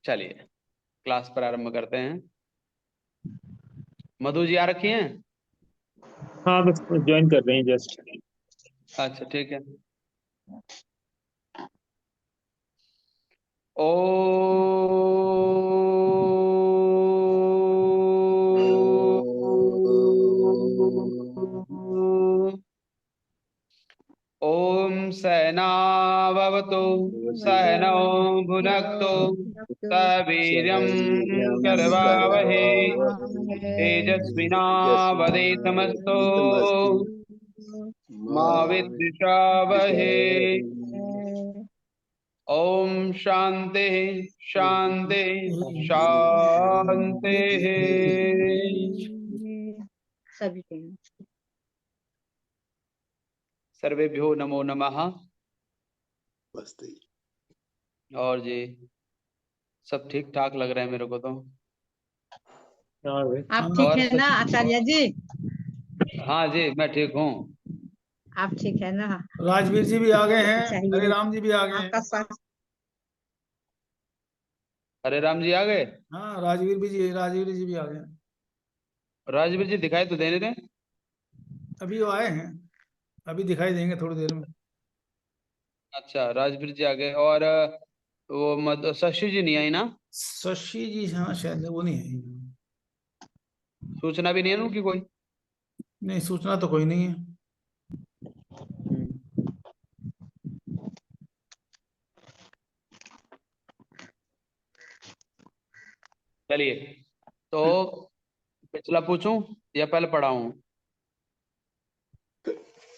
चलिए क्लास प्रारंभ करते हैं। मधु जी आ रखी हैं? हाँ, बस ज्वाइन कर रहे हैं जस्ट। अच्छा ठीक है। ओ ओम सहनावतु सहनौ भुनक्तु सवीर्यं करवावहे तेजस्विनावधीतमस्तु मा विद्विषावहे। ओम शांति शांति शांति। सभी के सर्वेभ्यो नमो नमः। और जी सब ठीक ठाक लग रहे हैं मेरे को तो। आप ठीक और है ना आचार्य जी? हाँ जी मैं ठीक हूँ। आप ठीक है ना? राजवीर जी भी आ गए हैं, चाहिए। हरे राम जी भी आ गए हैं। आपका स्वास्थ्य? हरे राम जी आ गए? हाँ, राजवीर जी भी आ गए हैं। राजवीर जी दिखाई तो देने दें। अभी वो आए हैं, अभी दिखाई देंगे थोड़ी देर में। अच्छा राजवीर जी आ गए। और वो शशि जी नहीं आई ना? शशि जी हाँ शायद वो नहीं है। सूचना भी नहीं है उनकी कोई? नहीं, सूचना तो कोई नहीं है। चलिए तो पिछला पूछूं या पहले पढ़ाऊं?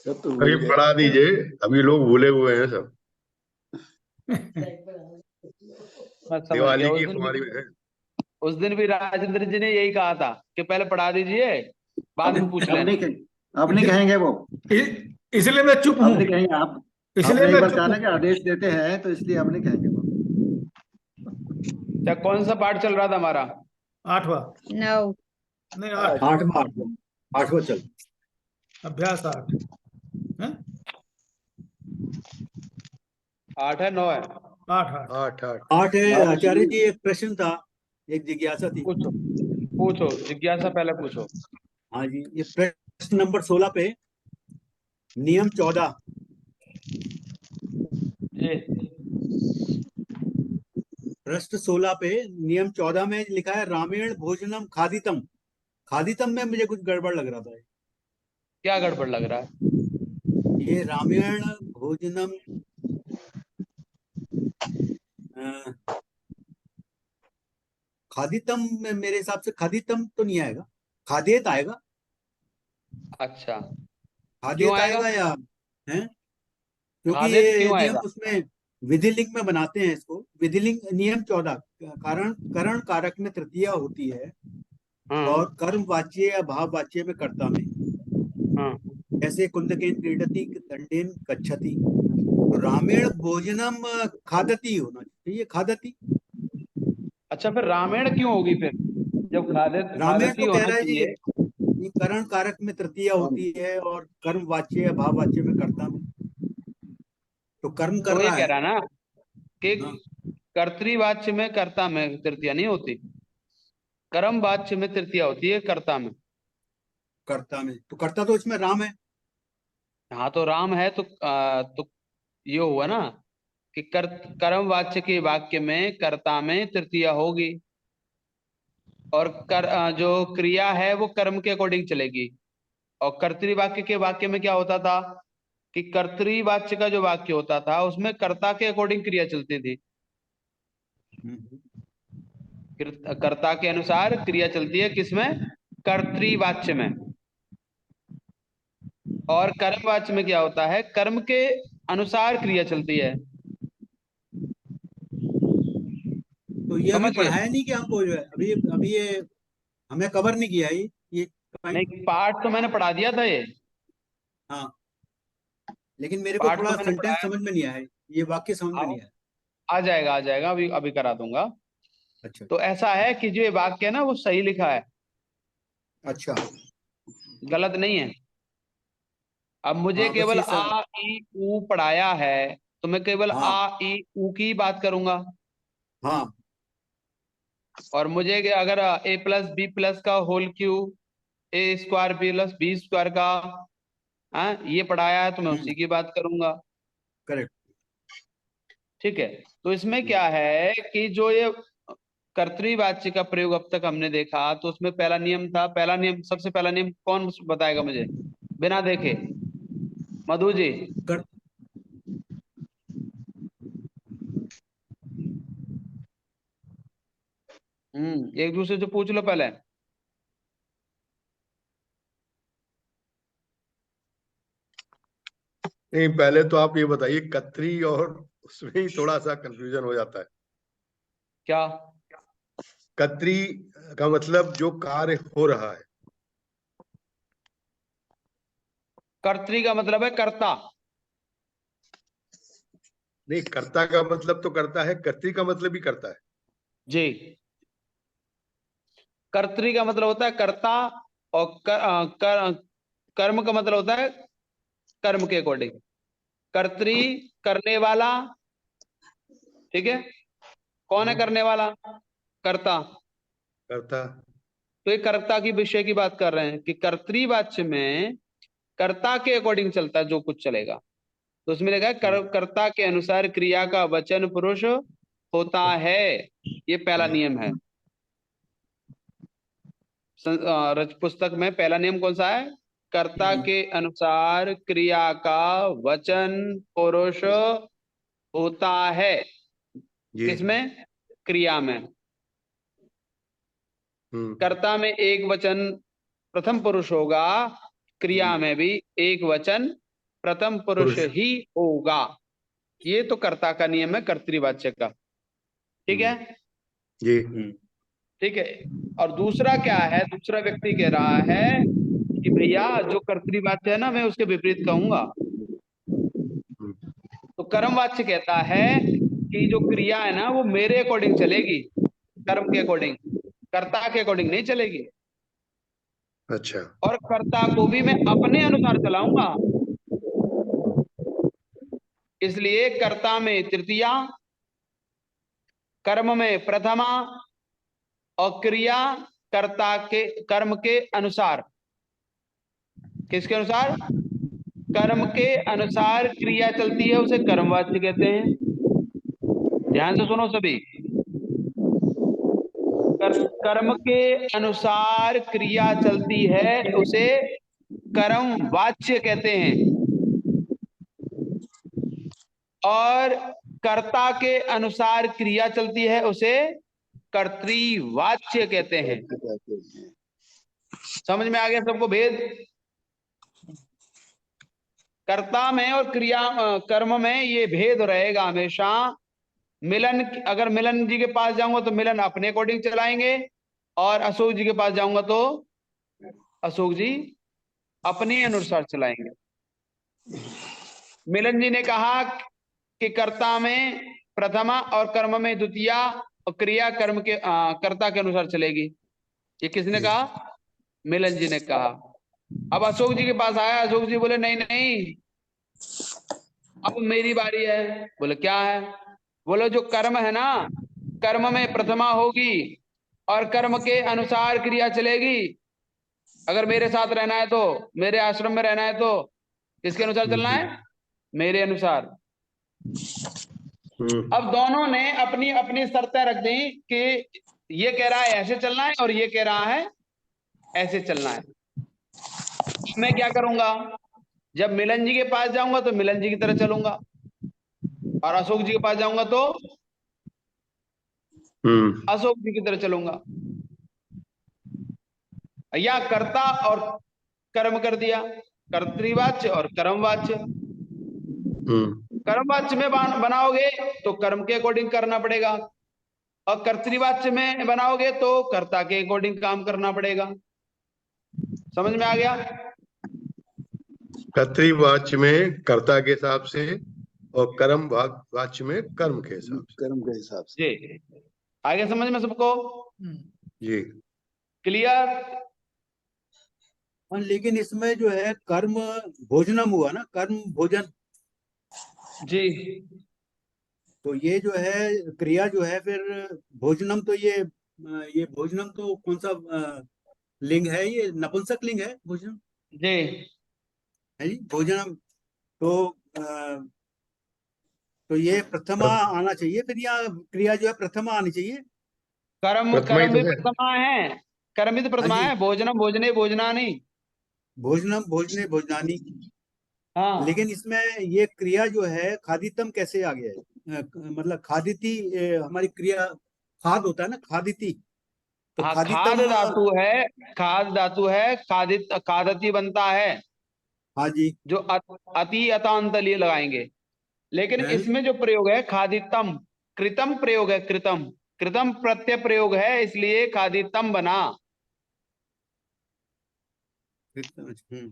अभी पढ़ा दीजिए, अभी लोग भूले हुए हैं सब। मैं समझ दिवाली गया। की खुमारी में है। उस दिन भी राजेंद्र जी ने यही कहा था कि पहले पढ़ा दीजिए बाद में पूछ लेना। आप नहीं कहेंगे वो, इसलिए मैं चुप आप हूँ। नहीं कहेंगे। आप इसलिए आपने एक मैं बार चुप कहा हूँ। ना कि आदेश देते हैं, तो इसलिए आप नहीं कहेंगे वो। क्या कौन सा पाठ चल रहा था हमारा? 8वां 9 नहीं 8 8वां चल। अभ्यास 8 है। 8 है 9 है? 8 8 8 8 8 है आचार्य जी। एक प्रश्न था, एक जिज्ञासा थी। पूछो पूछो जिज्ञासा पहले पूछो। हाँ जी, ये प्रश्न नंबर 16 पे नियम 14। जी प्रश्न 16 पे नियम 14 में लिखा है रामेण भोजनम खादितम। खादितम में मुझे कुछ गड़बड़ लग रहा था। क्या गड़बड़ लग रहा है? ये रामेण भोजनम खादितम में मेरे हिसाब से खादितम तो नहीं आएगा, खादेत आएगा। अच्छा क्यों खादेत आएगा? आएगा या है, क्योंकि खादित ये क्यों नियम आएगा? उसमें विधिलिंग में बनाते हैं इसको। विधिलिंग नियम 14 कारण करण कारक में तृतीया होती है हाँ और कर्म वाच्य या भाव वाच्य में कर्ता में। हाँ। जैसे कुंदकेन क्रीडति दंडेन गच्छति, तो रामेण भोजनम खादति होना चाहिए, खादति। अच्छा फिर रामायण क्यों होगी फिर जब खादित रामेण खादती तो कह होना रहा है जी, चाहिए? ये करण कारक में तृतीया होती है और कर्म वाच्य या भाव वाच्य में कर्ता में, तो कर्म कर तो ये रहा कह है। रहा ना कि हाँ, कर्तृवाच्य में कर्ता में तृतीया नहीं होती, कर्म वाच्य में तृतीया होती है कर्ता में। कर्ता में, तो कर्ता तो इसमें राम है। हाँ तो राम है तो ये हुआ ना कि कर्म वाच्य के वाक्य में कर्ता में तृतीया होगी और जो क्रिया है वो कर्म के अकॉर्डिंग चलेगी। और कर्तृवाक्य के वाक्य में क्या होता था कि कर्तृवाच्य का जो वाक्य होता था उसमें कर्ता के अकॉर्डिंग क्रिया चलती थी। कर्ता के अनुसार क्रिया चलती है किसमें? कर्तृवाच्य में। और कर्मवाच्य में क्या होता है? कर्म के अनुसार क्रिया चलती है। तो ये अभी समझ गए? पढ़ाया नहीं कि हमको जो है अभी अभी ये हमें कवर नहीं किया ये पॉइंट। नहीं पाठ तो मैंने पढ़ा दिया था ये। हाँ, लेकिन मेरे को पाठ थोड़ा तो मैंने सेंटेंस पढ़ाया। समझ में नहीं आया है, ये वाक्य समझ में नहीं आया। आ जाएगा अभी अभी करा दूंगा। अच्छा तो ऐसा है कि जो ये वाक्य है ना वो सही लिखा है, अच्छा। गलत नहीं है। अब मुझे हाँ बस केवल ये आ सब। ई ऊ पढ़ाया है तो तो मैं केवल हाँ। आ ई ऊ की बात करूंगा। हाँ और मुझे अगर ए प्लस बी प्लस का होल क्यूब, ए स्क्वायर प्लस बी स्क्वायर का ये पढ़ाया है तो मैं उसी की बात करूंगा। करेक्ट। ठीक है। तो इसमें क्या है कि जो ये कर्तृवाच्य का प्रयोग अब तक हमने देखा, तो उसमें पहला नियम था, पहला नियम, सबसे पहला नियम कौन बताएगा मुझे बिना देखे? मधु जी। कर, एक दूसरे से पूछ लो पहले। नहीं, पहले तो आप ये बताइए, कतरी और उसमें ही थोड़ा सा कंफ्यूजन हो जाता है। क्या? कतरी का मतलब जो कार्य हो रहा है। कर्तरी का मतलब है कर्ता। नहीं, कर्ता का मतलब तो करता है, कतरी का मतलब भी करता है। जी। कर्तरी का मतलब होता है कर्ता, और कर्म का मतलब होता है कर्म के अकॉर्डिंग। कर्तरी करने वाला, ठीक है। कौन है करने वाला? कर्ता। कर्ता। तो ये कर्ता की विषय की बात कर रहे हैं कि कर्तृवाच्य में कर्ता के अकॉर्डिंग चलता है जो कुछ चलेगा। तो उसमें लिखा है कर्ता के अनुसार क्रिया का वचन पुरुष होता है। ये पहला नियम है। रच पुस्तक में पहला नियम कौन सा है? कर्ता के अनुसार क्रिया का वचन पुरुष होता है। जी। किसमें? क्रिया में। हम्म। कर्ता में एक वचन प्रथम पुरुष होगा, क्रिया में भी एक वचन प्रथम पुरुष पुरुष। ही होगा। ये तो कर्ता का नियम है कर्तृवाच्य का। ठीक है। जी। ठीक है। और दूसरा क्या है? दूसरा व्यक्ति कह रहा है कि भैया जो कर्तृवाच्य है ना, मैं उसके विपरीत कहूंगा। तो कर्मवाच्य कहता है कि जो क्रिया है ना वो मेरे अकॉर्डिंग चलेगी, कर्म के अकॉर्डिंग, कर्ता के अकॉर्डिंग नहीं चलेगी। अच्छा। और कर्ता को भी मैं अपने अनुसार चलाऊंगा। इसलिए कर्ता में तृतीया, कर्म में प्रथमा, और क्रिया कर्ता के कर्म के अनुसार। किसके अनुसार? कर्म के अनुसार क्रिया चलती है, उसे कर्मवाच्य कहते हैं। ध्यान से सुनो सभी। कर्म के अनुसार क्रिया चलती है उसे कर्मवाच्य कहते हैं। और कर्ता के अनुसार क्रिया चलती है उसे कर्तृवाच्य कहते हैं। समझ में आ गया सबको भेद? कर्ता में और क्रिया कर्म में ये भेद रहेगा हमेशा। मिलन, अगर मिलन जी के पास जाऊंगा तो मिलन अपने अकॉर्डिंग चलाएंगे, और अशोक जी के पास जाऊंगा तो अशोक जी अपने अनुसार चलाएंगे। मिलन जी ने कहा कि कर्ता में प्रथमा और कर्म में द्वितीया, और क्रिया कर्म के कर्ता के अनुसार चलेगी। ये किसने कहा? मिलन जी ने कहा। अब अशोक जी के पास आया, अशोक जी बोले नहीं नहीं, अब मेरी बारी है। बोले क्या है? बोले जो कर्म है ना, कर्म में प्रथमा होगी और कर्म के अनुसार क्रिया चलेगी। अगर मेरे साथ रहना है तो, मेरे आश्रम में रहना है तो किसके अनुसार चलना है? मेरे अनुसार। अब दोनों ने अपनी अपनी शर्तें रख दी कि ये कह रहा है ऐसे चलना है और ये कह रहा है ऐसे चलना है। मैं क्या करूंगा? जब मिलन जी के पास जाऊंगा तो मिलन जी की तरह चलूंगा, और अशोक जी के पास जाऊंगा तो अशोक जी की तरह चलूंगा। या कर्ता और कर्म कर दिया, कर्तृवाच्य और कर्मवाच्य। कर्मवाच्य में बनाओगे तो कर्म के अकॉर्डिंग करना पड़ेगा, और कर्तृवाच्य में बनाओगे तो कर्ता के अकॉर्डिंग काम करना पड़ेगा। समझ में आ गया? कर्तृवाच्य में कर्ता के हिसाब से, और कर्म वाच्य में कर्म के हिसाब से। कर्म के हिसाब से। जी। आगे समझ में सबको? जी। क्लियर? लेकिन इसमें जो है कर्म भोजनम हुआ ना, कर्म भोजन। जी। तो ये जो है क्रिया जो है फिर भोजनम, तो ये भोजनम तो कौन सा लिंग है? ये नपुंसक लिंग है भोजनम, जी। है जी भोजनम। तो तो ये प्रथमा आना चाहिए, फिर यहाँ क्रिया जो है प्रथमा आनी चाहिए। कर्म प्रथमा ही कर्म तो भी है। प्रथमा है। कर्म भी तो हाँ प्रथमा जी, है। भोजनम भोजने भोजनानी। भोजनम भोजने भोजनानी। हाँ। लेकिन इसमें ये क्रिया जो है खादितम कैसे आ गया है? मतलब खादिति हमारी क्रिया, खाद होता है ना, खादिति, तो हाँ, खाद खादितम। धातु है। खाद धातु है। खादित खादती बनता है। हाँ जी। जो अति अतांत लिए लगाएंगे। लेकिन हैं? इसमें जो प्रयोग है खादितम, कृतम प्रयोग है। कृतम कृतम प्रत्यय प्रयोग है, इसलिए खादितम बना। हम्म।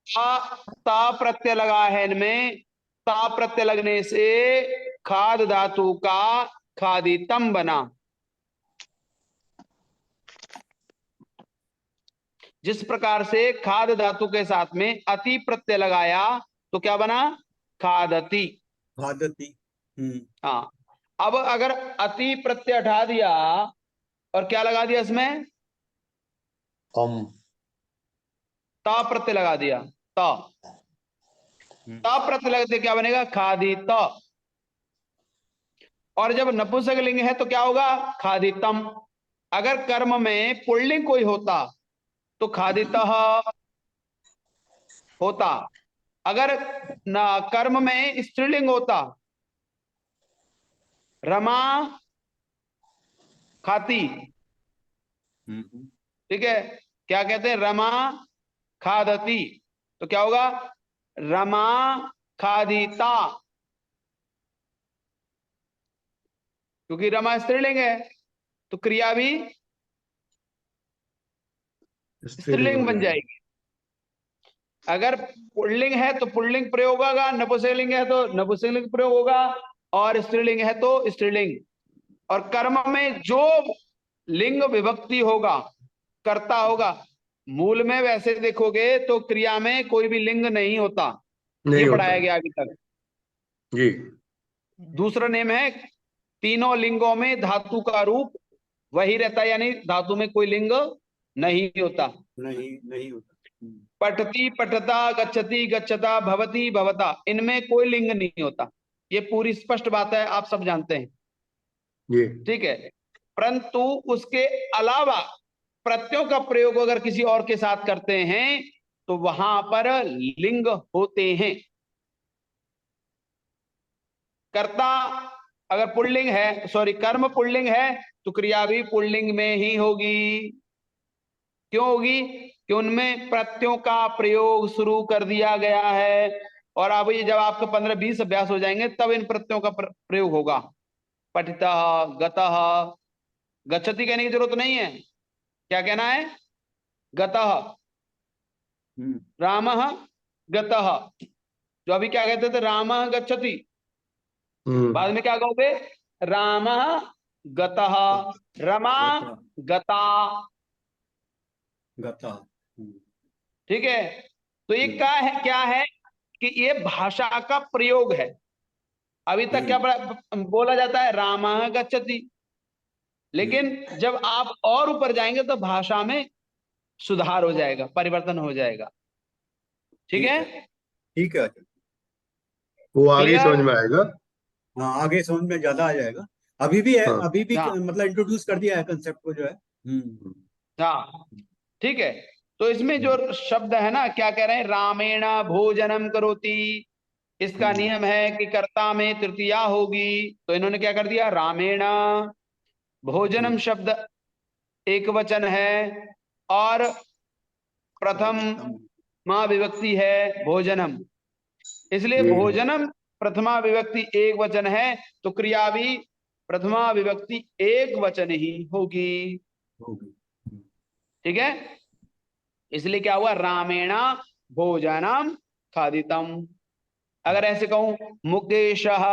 ता ता प्रत्यय लगा है इनमें। ता प्रत्यय लगने से खाद धातु का खादितम बना। जिस प्रकार से खाद धातु के साथ में अति प्रत्यय लगाया तो क्या बना? खादति। खादति। हाँ। अब अगर अति प्रत्यय हटा दिया और क्या लगा दिया इसमें? कम। ता प्रत्यय लगा दिया। ता ता प्रत्यय लगते क्या बनेगा? खादित। और जब नपुंसक लिंग है तो क्या होगा? खादितम। अगर कर्म में पुल्लिंग कोई होता तो खादितः होता। अगर न कर्म में स्त्रीलिंग होता, रमा खाती। ठीक है। क्या कहते हैं? रमा खादती। तो क्या होगा? रमा खादिता। क्योंकि रमा स्त्रीलिंग है तो क्रिया भी स्त्रीलिंग स्त्रीलिंग हो बन जाएगा। जाएगी। अगर पुल्लिंग है तो पुल्लिंग प्रयोग होगा, नपुंसकलिंग है तो नपुंसकलिंग प्रयोग होगा, और स्त्रीलिंग है तो स्त्रीलिंग। और कर्म में जो लिंग विभक्ति होगा, कर्ता होगा। मूल में वैसे देखोगे तो क्रिया में कोई भी लिंग नहीं होता। ये नहीं होता पढ़ाया है। गया अभी तक। जी। दूसरा नेम है, तीनों लिंगों में धातु का रूप वही रहता है, यानी धातु में कोई लिंग नहीं होता। नहीं, नहीं होता। पठती पठता, गच्छति गच्छता, भवती भवता, इनमें कोई लिंग नहीं होता। ये पूरी स्पष्ट बात है, आप सब जानते हैं। जी। ठीक है। परंतु उसके अलावा प्रत्ययों का प्रयोग अगर किसी और के साथ करते हैं तो वहां पर लिंग होते हैं। कर्ता अगर पुल्लिंग है, सॉरी, कर्म पुल्लिंग है तो क्रिया भी पुल्लिंग में ही होगी। क्यों होगी? कि उनमें प्रत्ययों का प्रयोग शुरू कर दिया गया है। और अब ये जब आपके 15-20 अभ्यास हो जाएंगे तब इन प्रत्ययों का प्रयोग होगा। पठिता, गतः। गच्छति कहने की जरूरत नहीं है। क्या कहना है? गतः। रामः गतः। जो अभी क्या कहते थे? रामः गच्छति। हम्म। बाद में क्या कहोगे? रामः गतः, रमा गता। गता। गता। ठीक है। तो ये क्या है कि ये भाषा का प्रयोग है। अभी तक क्या बोला जाता है? रामः गच्छति। लेकिन जब आप और ऊपर जाएंगे तो भाषा में सुधार हो जाएगा, परिवर्तन हो जाएगा। ठीक ठीक है। है, ठीक है। वो आगे क्लियर? समझ में आएगा। हाँ, आगे समझ में ज्यादा आ जाएगा। अभी भी है, हाँ। अभी भी हाँ। मतलब इंट्रोड्यूस कर दिया है कंसेप्ट को जो है। हाँ। ठीक है। तो इसमें जो शब्द है ना, क्या कह रहे हैं? रामेण भोजनम करोति। इसका नियम है कि कर्ता में तृतीया होगी, तो इन्होंने क्या कर दिया? रामेण। भोजनम शब्द एक वचन है और प्रथम मां विभक्ति है भोजनम, इसलिए जी। भोजनम प्रथमा विभक्ति एक वचन है तो क्रिया भी प्रथमा विभक्ति एक वचन ही होगी। ठीक है। इसलिए क्या हुआ? रामेण भोजनम खादितम। अगर ऐसे कहूं, मुकेशः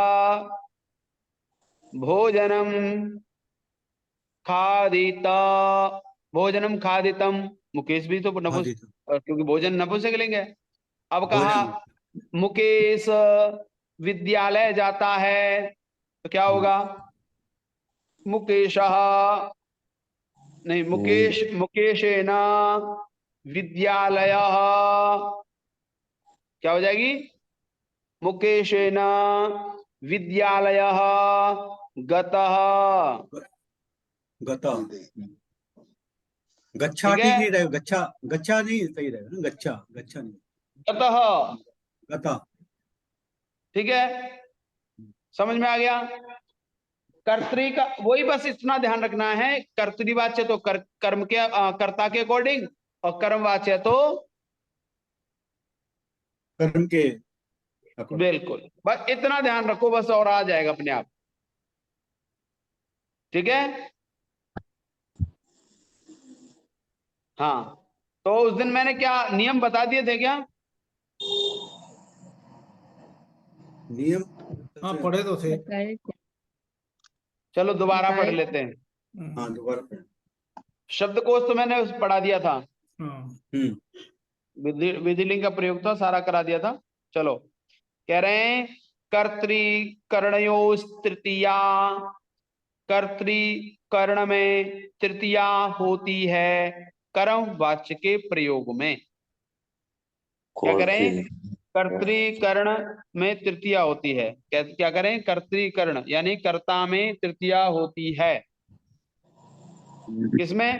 भोजनम खादित। भोजनम खादितम, मुकेश भी तो नपुंस, क्योंकि भोजन नपुंसक लिंग है। अब कहा भोजन। मुकेश विद्यालय जाता है तो क्या होगा? मुकेशः, नहीं, मुकेशेन विद्यालयः, क्या हो जाएगी? मुकेशेन विद्यालयः गतः। गता, गच्छा ठीक है? ठीक नहीं रहेगा, गच्छा गच्छा नहीं सही रहेगा ना, गच्छा गच्छा नहीं, गतः, गता। ठीक है, समझ में आ गया? कर्तरी का वही, बस इतना ध्यान रखना है, कर्तरीवाच्य तो कर्म के कर्ता के अकॉर्डिंग, और कर्मवाच्य तो कर्म के बिल्कुल, बस इतना ध्यान रखो बस, और आ जाएगा अपने आप। ठीक है? हाँ, तो उस दिन मैंने क्या नियम बता दिए थे क्या? नियम। हाँ पढ़े तो थे। बताए थे। चलो दोबारा पढ़ बताए लेते हैं। हाँ दोबारा पढ़। शब्दकोश तो मैंने पढ़ा दिया था, हाँ विधिलिंग का प्रयोग था, सारा करा दिया था। चलो, कह रहे हैं कर्तृकर्णयोः तृतीया, कर्तृकर्ण में तृतीया होती है कर्म वाच्य के प्रयोग में। क्या करें? कर्तृकर्ण में तृतीया होती है, क्या करें? कर्तृकर्ण यानी कर्ता में तृतीया होती है, किसमें?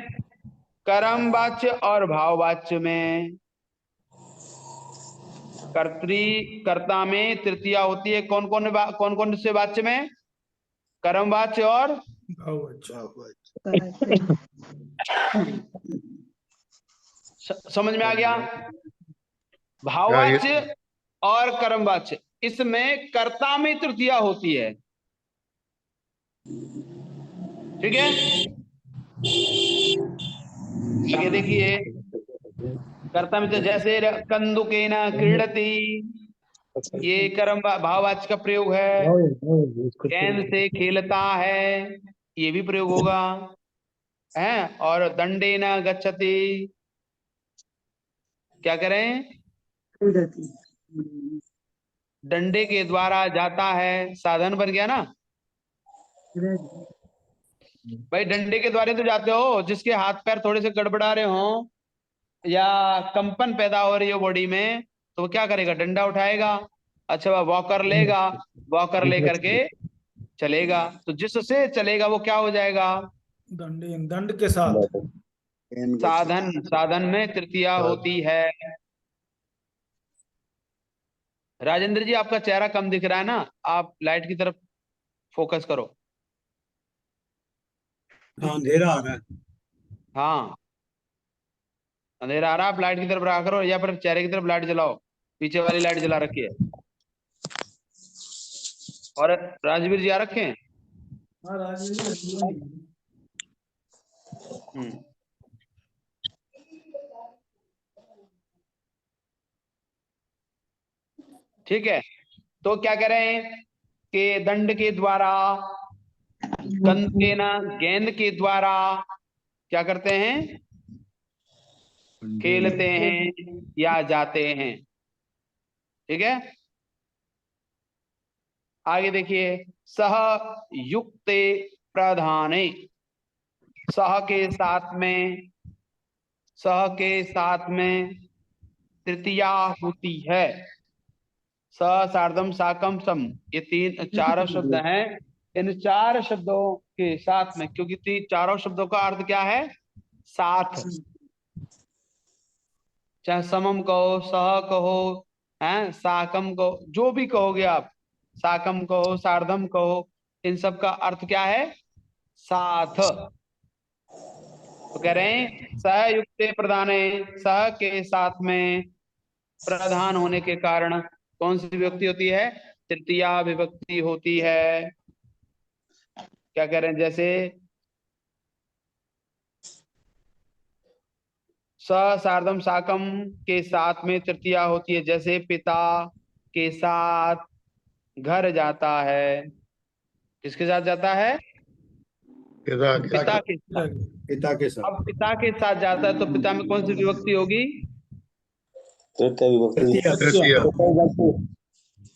कर्म वाच्य और भाववाच्य में। कर्ता में तृतीया होती है कौन कौन से वाच्य में? कर्म वाच्य और समझ में आ गया? भाववाच्य और कर्मवाच्य, इसमें कर्ता में तृतीया होती है। ठीक है, आगे देखिए, कर्ता में तो जैसे कंदुकेन क्रीडति, ये कर्म भाववाच्य का प्रयोग है। गेंद से खेलता है, ये भी प्रयोग होगा है। और दंडेन गच्छति, क्या करें? डंडे के द्वारा जाता है, साधन बन गया ना भाई। डंडे के द्वारा तो जाते हो, जिसके हाथ पैर थोड़े से गड़बड़ा रहे हो या कंपन पैदा हो रही हो बॉडी में, तो वो क्या करेगा? डंडा उठाएगा। अच्छा, वह वॉकर लेगा, वॉकर लेकर के चलेगा, तो जिससे चलेगा वो क्या हो जाएगा? दंड के साथ साधन, साधन में तृतीया होती है। राजेंद्र जी, आपका चेहरा कम दिख रहा है ना, आप लाइट की तरफ फोकस करो। हाँ अंधेरा आ रहा है। हाँ, अंधेरा आ रहा, आप लाइट की तरफ रखा करो, या फिर चेहरे की तरफ लाइट जलाओ, पीछे वाली लाइट जला रखी है। और राजवीर जी आ रखे हैं? ठीक है, तो क्या कह रहे हैं कि दंड के द्वारा, गेंद के द्वारा क्या करते हैं? खेलते हैं या जाते हैं। ठीक है, आगे देखिए, सह युक्ते प्रधाने, सह के साथ में, सह के साथ में तृतीया होती है। स, सार्धम, साकम, सम, ये चार शब्द हैं। इन चार शब्दों के साथ में, क्योंकि चारों शब्दों का अर्थ क्या है? साथ। चाहे समम कहो, सह कहो, हैं, साकम कहो, जो भी कहोगे आप, साकम कहो, सार्धम कहो, इन सब का अर्थ क्या है? साथ। तो कह रहे हैं सहयुक्ते प्रधाने, सह के साथ में प्रधान होने के कारण कौन सी विभक्ति होती है? तृतीया विभक्ति होती है। क्या कह रहे हैं? जैसे स, सार्धम, साकम के साथ में तृतीया होती है, जैसे पिता के साथ घर जाता है। किसके साथ जाता है? पिता के साथ। पिता के साथ। अब पिता के साथ जाता है तो पिता में कौन सी विभक्ति होगी? तृतीया।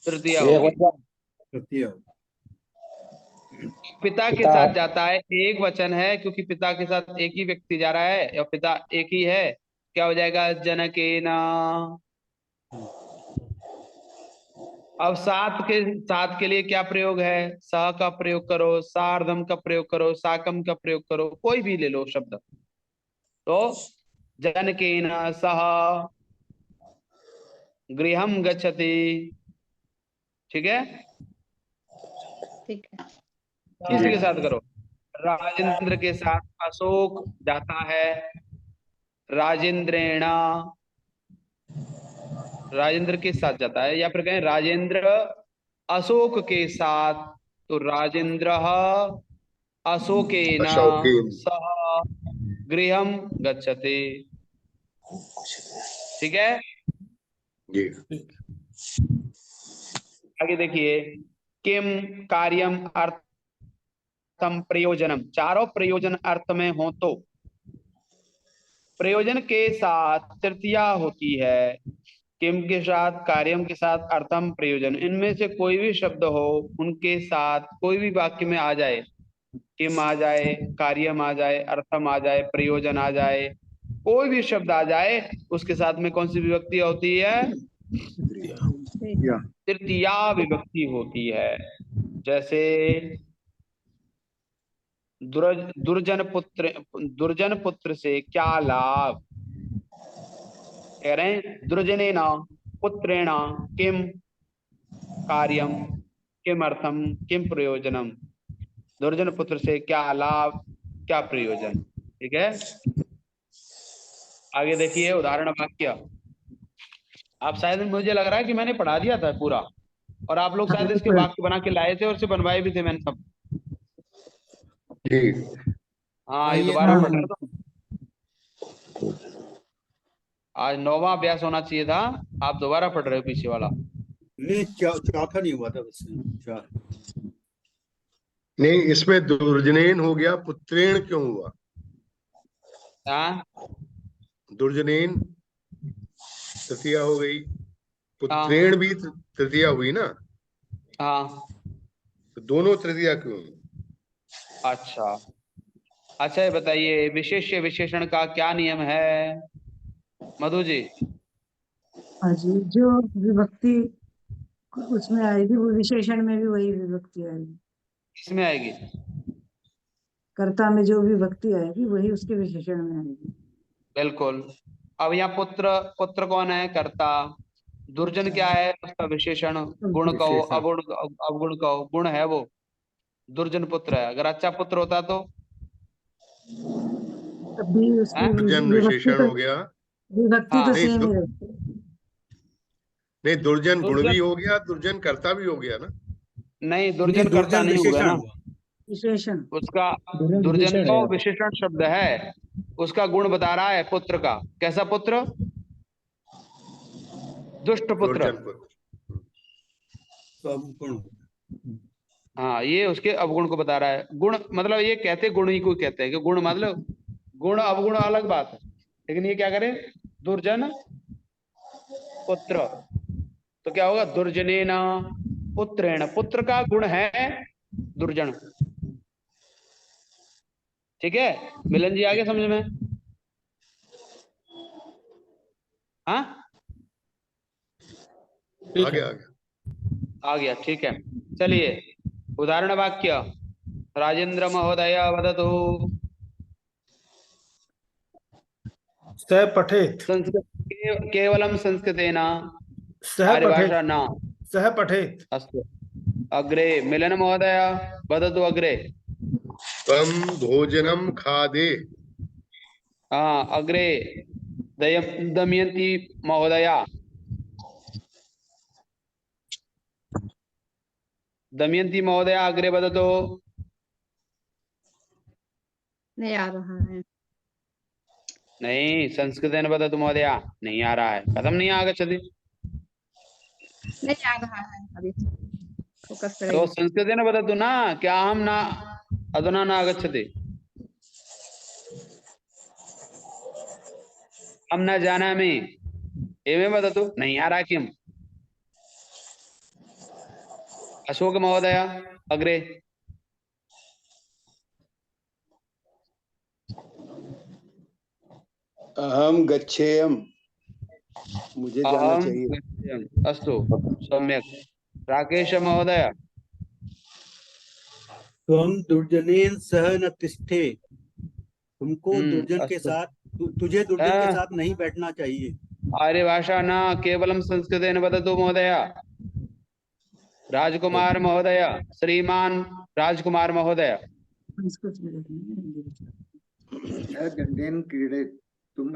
तृतीया होगी। तृतीय। पिता के पिता साथ जाता है, एक वचन है क्योंकि पिता के साथ एक ही व्यक्ति जा रहा है या पिता एक ही है, क्या हो जाएगा? जनकेना। अब साथ के लिए क्या प्रयोग है? सह का प्रयोग करो, सार्धम का प्रयोग करो, साकम का प्रयोग करो, कोई भी ले लो शब्द। तो जनकेना सह गृहम गच्छति। ठीक है, ठीक है। किसी के साथ करो। राजेंद्र के साथ अशोक जाता है, राजेंद्रेण। राजेंद्र के साथ जाता है, या फिर कहें राजेंद्र अशोक के साथ, तो राजेंद्र अशोकेन अशौकीन। सह गृहम गच्छति। ठीक है, जी। आगे देखिए। किम कार्यम अर्थम प्रयोजनम, चारों प्रयोजन अर्थ में हो तो प्रयोजन के साथ तृतीया होती है। किम के साथ, कार्यम के साथ, अर्थम, प्रयोजन, इनमें से कोई भी शब्द हो उनके साथ कोई भी वाक्य में आ जाए, किम आ जाए, कार्यम आ जाए, अर्थम आ जाए, प्रयोजन आ जाए, कोई भी शब्द आ जाए, उसके साथ में कौन सी विभक्ति होती है? तृतीया विभक्ति होती है। जैसे दुर्जन पुत्र से क्या लाभ? कह रहे हैं दुर्जनेन पुत्रेण किम कार्यम, किम अर्थम, किम प्रयोजनम। दुर्जन पुत्र से क्या लाभ, क्या प्रयोजन। ठीक है, आगे देखिए उदाहरण वाक्य। आप शायद, मुझे लग रहा है कि मैंने पढ़ा दिया था पूरा, और आप लोग शायद इसके वाक्य बना के लाए थे और से बनवाए भी थे मैंने सब। जी। हाँ, ये ये दोबारा पढ़ रहे तो आज 9वां अभ्यास होना चाहिए था, आप दोबारा पढ़ रहे हो पीछे वाला। नहीं, चौथा नहीं हुआ था बस, 4। नहीं, इसमें दुर्जनेन हो गया, पुत्रेण क्यों हुआ? हाँ दुर्जनेन तृतीया हो गई, हाँ पुत्रेण भी तृतीया हुई ना, हाँ। तो दोनों तृतीया क्यों हुई? अच्छा अच्छा, ये बताइए विशेष्य विशेषण का क्या नियम है मधु जी? हाँ जी, जो विभक्ति उसमें आएगी वो विशेषण में भी वही विभक्ति आएगी। किसमें आएगी? कर्ता में जो विभक्ति आएगी वही उसके विशेषण में आएगी। बिल्कुल। अब यहाँ पुत्र, पुत्र कौन है? कर्ता। दुर्जन क्या है? उसका विशेषण। गुण कहो, विशेषण। अवगुण कहो, गुण है वो, दुर्जन पुत्र है। अगर अच्छा पुत्र होता तो तब भी उसकी है? दुर्जन विशेषण हो गया। विभक्ति तो हाँ, नहीं सेम ही रहती है। नहीं, दुर्जन गुण दुर्जन भी हो गया, दुर्जन कर्ता भी हो गया ना। नहीं, नहीं, दुर्जन कर्ता दुर्जन नहीं हुआ विशेषण ना, हुआ। विशेषण। उसका दुर्जन दुर्जन विशेषण तो है। विशेषण शब्द है, उसका गुण बता रहा है पुत्र का। कैसा पुत्र? दुष्ट पुत्र। दुर्जन पुत्र। तो अब गुण हुआ। हाँ, ये उसके अवगुण को बता रहा है। गुण मतलब ये कहते गुण ही को कहते हैं कि गुण मतलब गुण अवगुण अलग बात है, लेकिन ये क्या करें? दुर्जन पुत्र, तो क्या होगा? दुर्जनेन पुत्रेण, पुत्र का गुण है दुर्जन। ठीक है, मिलन जी आगे समझ में? हाँ ठीक आ है। गया आ गया। आ गया। ठीक है, चलिए उदाहरण वाक्य। राजेंद्र महोदय वदतु। सह पठेत। संस्कृत केवलं संस्कृतेन, सह पठेत। आर्यभाषा न। सह पठेत। अस्तु, अग्रे मिलन महोदय वदतु अग्रे। तम भोजनम खादे। हाँ, अग्रे दमयंती महोदया। दमयंती महोदया अग्रे वदतु। नहीं आ रहा है। नहीं, संस्कृतेन वदतु महोदया। नहीं आ रहा है, कथम नहीं आगच्छति? नहीं आ रहा है अभी, फोकस तो करेंगे। संस्कृतेन वदतु ना, क्या अहम न अधुना न आगच्छति? हम न जानामि एवं वदतु। नहीं आ रहा किम? अशोक महोदय अग्रे। अहम गच्छेयम, मुझे जाना अहम चाहिए। गच्छेयम्। अस्तु सम्यक्। राकेश महोदय। त्वं दुर्जनेन सह न तिष्ठे, तुमको दुर्जन के अस्तु। साथ तुझे दुर्जन के साथ नहीं बैठना चाहिए। आर्यभाषा न केवलं संस्कृतेन वदतु महोदय। राजकुमार महोदय, श्रीमान राजकुमार महोदय। संस्कृत में लिखना है, हिंदी में। दंडेन क्रीडे, तुम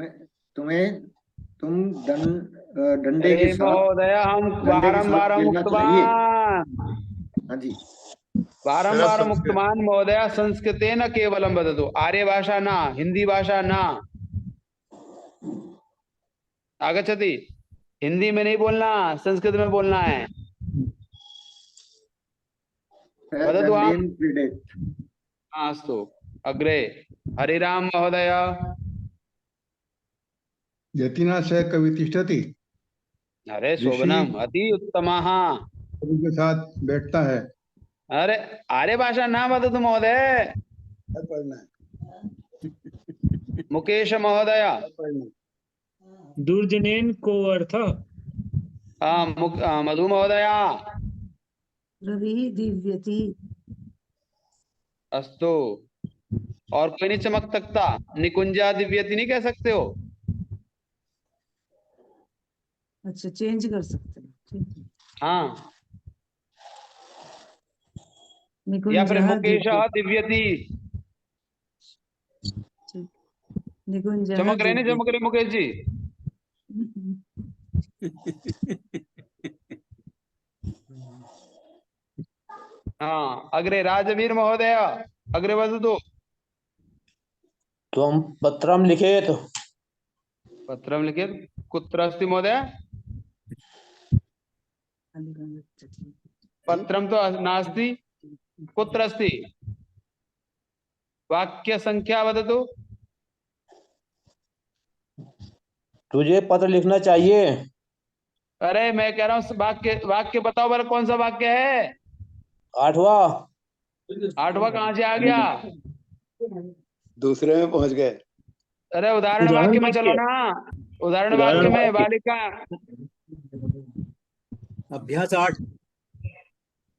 डंडे के अरे साथ महोदय हम डंडे के साथ बारंबार खेलना चाहिए। उक्तवान् हाँ जी, बारंबार संस्कृत। उक्तवान् महोदय संस्कृतेन केवलं वदतु, आर्य भाषा न, हिंदी भाषा न आगच्छति। हिंदी में नहीं बोलना, संस्कृत में बोलना है। वदतु आप। दंडेन क्रीडे। अस्तु अग्रे। हरिराम महोदय। यतिना सह कवि तिष्ठति, अरे ऋषि शोभनम अति उत्तमः। कवि के साथ बैठता है। अरे आर्य भाषा न वदतु महोदय। मुकेश महोदय। दुर्जनेन को अर्थ मधु महोदय। रविः दिव्यति। अस्तु। और कोई नहीं चमक सकता, निकुंजा दिव्यति नहीं कह सकते हो। अच्छा, चेंज कर सकते हैं, ठीक है। हाँ, या निकुंजः फिर मुकेश दिव्यति। दिव्यति। ठीक। निकुंजः चमक रहे नहीं चमक रहे मुकेश जी? हाँ, अग्रे राजवीर महोदय अग्रे वदतु। त्वं पत्रं लिखेत। पत्रं लिखेत्। कुत्र अस्ति महोदय? पत्रं तो नास्ति। कुत्र अस्ति? वाक्य संख्या वदतु। तुझे पत्र लिखना चाहिए। अरे मैं कह रहा हूँ वाक्य वाक्य बताओ बड़ा, कौन सा वाक्य है? 8वां। 8वां कहाँ से आ गया? दूसरे में पहुंच गए। अरे उदाहरण वाक्य में चलो ना। उदाहरण वाक्य में बालिका। अभ्यास 8।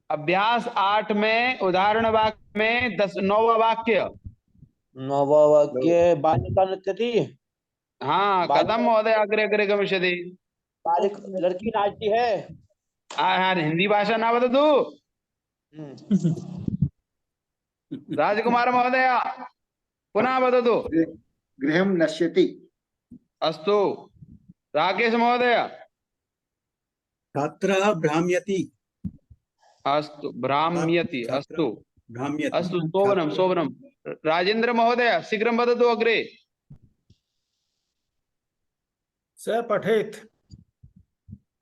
अभ्यास 8 में उदाहरण वाक्य में 9वां वाक्य। 9वां वाक्य बालिका नृत्यति। हाँ, कथम महोदय अग्रे अग्रे गमिष्यति। लड़की नाचती है। हाँ, हिंदी भाषा ना वदतु। राजकुमार महोदय पुनः वदतु। गृहं नश्यति। अस्तु। राकेश महोदय। छात्रः भ्राम्यति। अस्तु, भ्राम्यति। अस्तु भ्राम्यति। अस्तु, शोभनम शोभनम। राजेंद्र महोदय शीघ्रं वदतु अग्रे। स पठेत।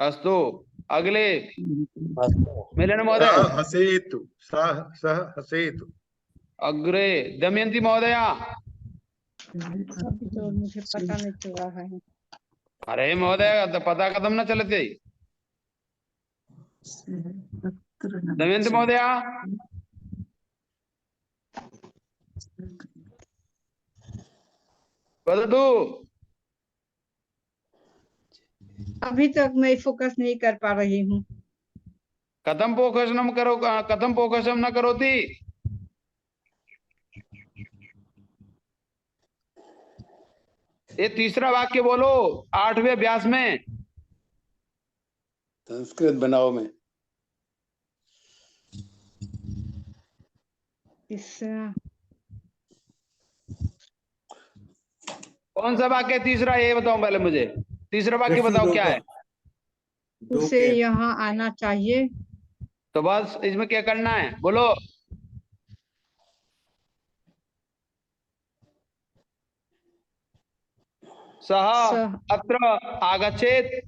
अस्तु अगले। मिलन महोदय सः हसेतु, सः हसेतु। अग्रे। दमयंती महोदय। अभी तो मुझे पता नहीं चल रहा है। अरे महोदय तो पता कदम न चलते। दमयंती महोदय। वदतु। अभी तक मैं फोकस नहीं कर पा रही हूँ। कथम फोकसम न करोति। ये तीसरा वाक्य बोलो 8वें अभ्यास में। संस्कृत बनाओ में। तीसरा कौन सा वाक्य तीसरा, ये बताओ पहले मुझे। तीसरा वाक्य प्रश्न बताओ दो क्या का। है? उसे यहाँ आना चाहिए। तो बस इसमें क्या करना है बोलो। सः अत्र आगच्छेत्।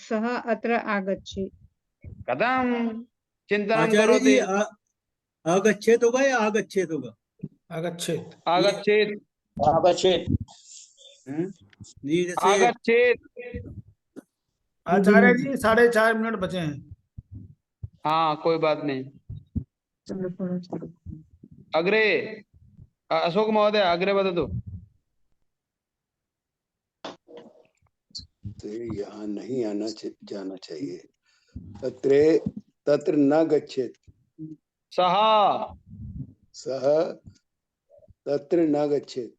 सः अत्र आगच्छेत्। कथम चिंतनं आचार्य करोति। जी आगच्छेत होगा या आगच्छेत होगा? आगच्छेत। आगच्छेत्। आगच्छेत्। जैसे आगच्छेत्। आचार्य जी 4.5 मिनट बचे हैं। हाँ कोई बात नहीं। चलो पढ़ो चलो। अग्रे अशोक महोदय अग्रे बता दो। तो यहाँ नहीं जाना चाहिए। तत्रे तत्र न गच्छेत्। सः सः तत्र न गच्छेत्।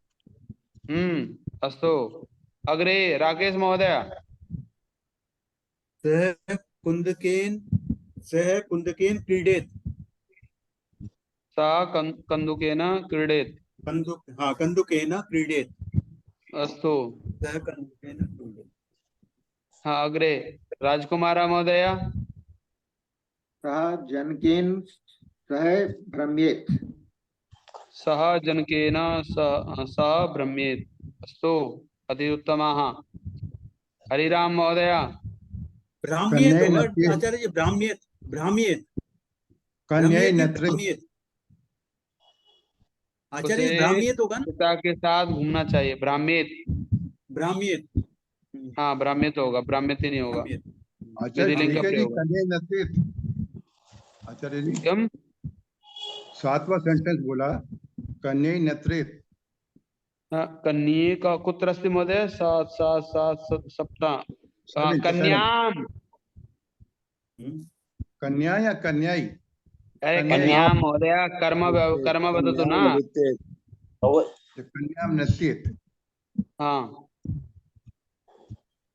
अस्तु। अग्रे राकेश महोदय। सः कुन्दकेन क्रीडेत्। सः कन्दुकेन क्रीडेत्। कन्दुकेन क्रीडेत्। अस्तु। सः कन्दुकेन क्रीडेत्। हाँ अग्रे राजकुमार महोदय। सः जनकेन सह भ्रम्येत्। सः जनकेन सह भ्रम्येत्। अस्तु अति उत्तमः। हरिराम महोदय। भ्राम्येत् कन्याय होगा नत्येत्। आचार्य जी, भ्राम्येत् भ्राम्येत् कन्याय भ्राम्येत् नहीं, नत्रेत्। भ्राम्येत्। आचार्य जी, उसे भ्राम्येत् होगा ना। पिता के साथ घूमना चाहिए। ब्राह्मित। भ्राम्येत्। हाँ ब्राह्मित होगा, ब्राह्मित ही नहीं होगा। भ्राम्येत्। आचार्य विधिलिंग ठीक का है जी, प्रयोग है। कन्याय नत्रेत्। आचार्य जी क्यों? 7वां सेंटेंस बोला कन्याय नत्रेत्। हाँ, कन्ये का कुत्र अस्ति महोदय? सात सात सात सप्त। हाँ, 7 कन्याम। कन्या या कन्याई? अरे कन्याई। कन्याम महोदय कर्म वदतु ना। कन्याम नत्येत्। हाँ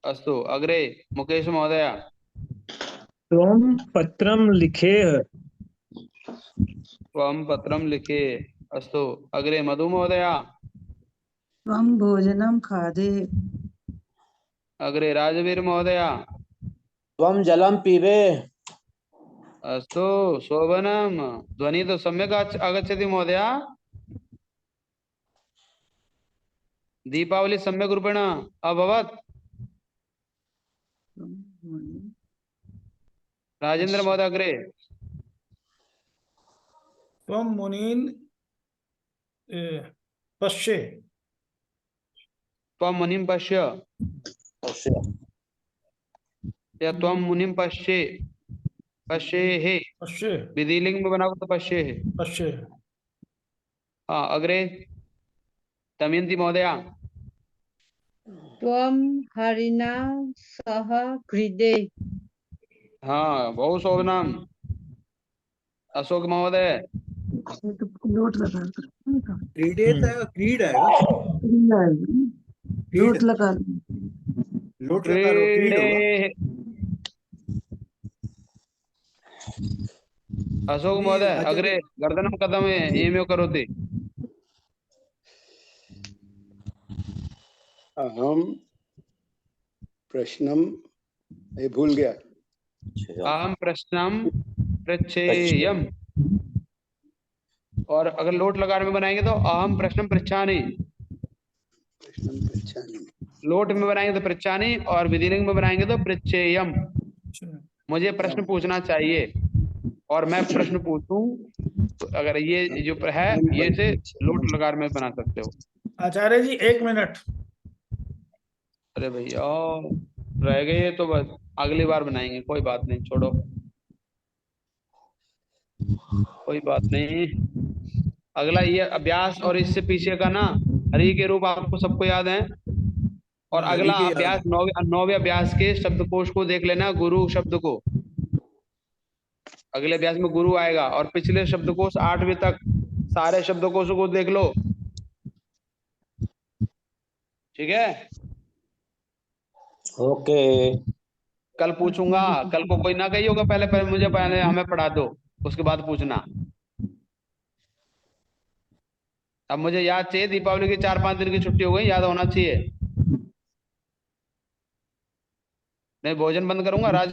अस्तु। अग्रे मुकेश महोदय। त्वं पत्रं लिखेः। त्वं पत्रं लिखे। अस्तु। अग्रे मधु महोदय। त्वं भोजनं खादे। अग्रे राजवीर महोदय। त्वं जलं पीबे। अस्तु शोभनम। ध्वनि तो सम्यक् आगच्छति महोदय। दीपावली सम्यक् रूपेण अभवत्। राजेंद्र महोदय अग्रे। त्वं मुनीन् पश्ये। त्वं मुनिं पश्य या त्वं मुनिं पश्ये। पश्येः पश्ये विधिलिंग में बनाओ तो पश्येः। पश्ये। हाँ अग्रे दमयंती महोदया। त्वं हरिणा सह क्रीडे। हाँ बहु शोभनम। अशोक महोदय। ये तो लोट लगा कर। क्रीडेत है, क्रीड आएगा। लोट लगा। लोट लकार हो, क्रीड होगा। क्रीडे। अशोक अभी महोदय आचार्य अग्रे गर्दनम कदम एमेव करोति। अहम प्रश्नम ये भूल गया। अहम प्रश्नम पृच्छेयम। और अगर लोट लकार में बनाएंगे तो अहम प्रश्नम पृच्छामि। प्रश्नम पृच्छामि। लोट में बनाएंगे तो पृच्छामि और विधिलिंग में बनाएंगे तो पृच्छेयम। मुझे प्रश्न पूछना चाहिए और मैं प्रश्न पूछूं तो अगर ये जो है ये से लोट लकार में बना सकते हो। आचार्य जी 1 मिनट। अरे भैया रह गए तो बस अगली बार बनाएंगे, कोई बात नहीं, छोड़ो कोई बात नहीं। अगला ये अभ्यास और इससे पीछे का ना हरि के रूप आपको सबको याद है। और हरि अगला के याद अभ्यास है। नौवे अभ्यास के शब्दकोश को देख लेना, गुरु शब्द को। अगले अभ्यास में गुरु आएगा और पिछले शब्दकोश 8वीं तक सारे शब्दकोशों को देख लो, ठीक है। ओके। कल पूछूंगा, कल को कोई ना कही होगा पहले मुझे पहले हमें पढ़ा दो, उसके बाद पूछना। अब मुझे याद चाहिए, दीपावली की 4-5 दिन की छुट्टी हो गई, याद होना चाहिए। मैं भोजन बंद करूंगा। राज